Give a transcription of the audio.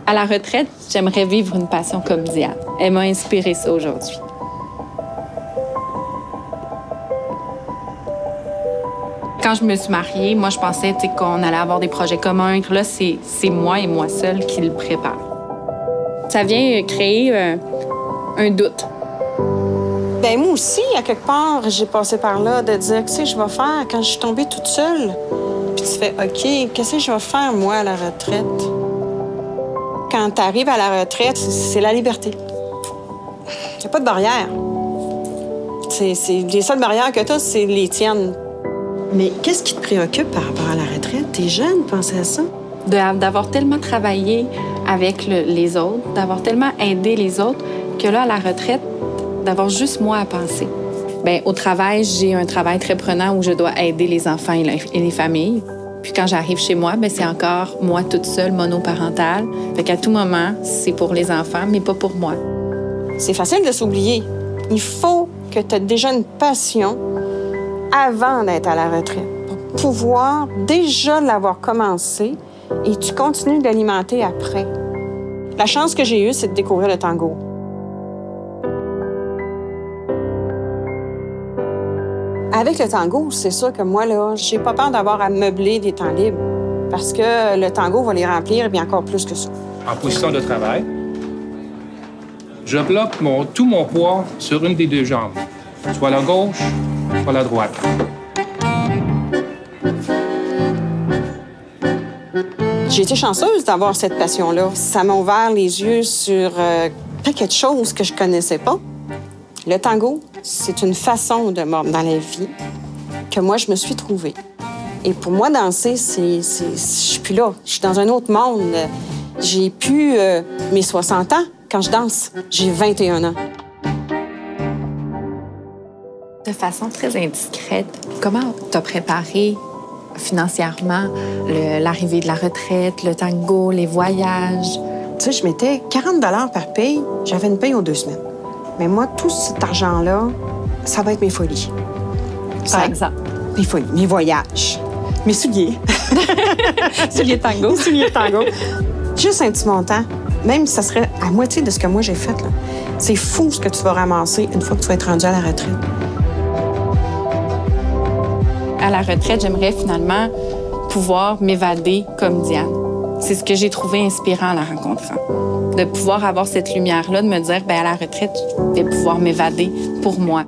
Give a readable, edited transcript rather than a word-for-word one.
À la retraite, j'aimerais vivre une passion comme Diane. Elle m'a inspiré ça aujourd'hui. Quand je me suis mariée, moi, je pensais qu'on allait avoir des projets communs. Là, c'est moi et moi seule qui le prépare. Ça vient créer un doute. Bien, moi aussi, à quelque part, j'ai passé par là de dire, qu'est-ce que je vais faire quand je suis tombée toute seule? Puis tu fais, OK, qu'est-ce que je vais faire, moi, à la retraite? Quand tu arrives à la retraite, c'est la liberté. Il n'y a pas de barrière. Les seules barrières que tu as, c'est les tiennes. Mais qu'est-ce qui te préoccupe par rapport à la retraite? T'es jeune, pensez à ça. D'avoir tellement travaillé avec les autres, d'avoir tellement aidé les autres, que là, à la retraite, d'avoir juste moi à penser. Bien, au travail, j'ai un travail très prenant où je dois aider les enfants et les familles. Puis quand j'arrive chez moi, bien, c'est encore moi toute seule, monoparentale. Fait qu'à tout moment, c'est pour les enfants, mais pas pour moi. C'est facile de s'oublier. Il faut que tu aies déjà une passion avant d'être à la retraite pour pouvoir déjà l'avoir commencé et tu continues de l'alimenter après. La chance que j'ai eue, c'est de découvrir le tango. Avec le tango, c'est sûr que moi, là, j'ai pas peur d'avoir à meubler des temps libres parce que le tango va les remplir bien encore plus que ça. En position de travail, je bloque tout mon poids sur une des deux jambes, soit la gauche, soit la droite. J'ai été chanceuse d'avoir cette passion-là. Ça m'a ouvert les yeux sur quelque chose que je connaissais pas. Le tango, c'est une façon de mordre dans la vie que moi, je me suis trouvée. Et pour moi, danser, je suis plus là. Je suis dans un autre monde. J'ai plus mes 60 ans quand je danse. J'ai 21 ans. De façon très indiscrète, comment t'as préparé financièrement l'arrivée de la retraite, le tango, les voyages? Tu sais, je mettais 40 $ par paye. J'avais une paye aux 2 semaines. Mais moi, tout cet argent-là, ça va être mes folies. Par exemple? Mes folies, mes voyages, mes souliers. Souliers tango. Mes souliers tango. Juste un petit montant, même si ça serait à moitié de ce que moi j'ai fait, là. C'est fou ce que tu vas ramasser une fois que tu vas être rendu à la retraite. À la retraite, j'aimerais finalement pouvoir m'évader comme Diane. C'est ce que j'ai trouvé inspirant en la rencontrant. De pouvoir avoir cette lumière-là, de me dire, bien, à la retraite, je vais pouvoir m'évader pour moi.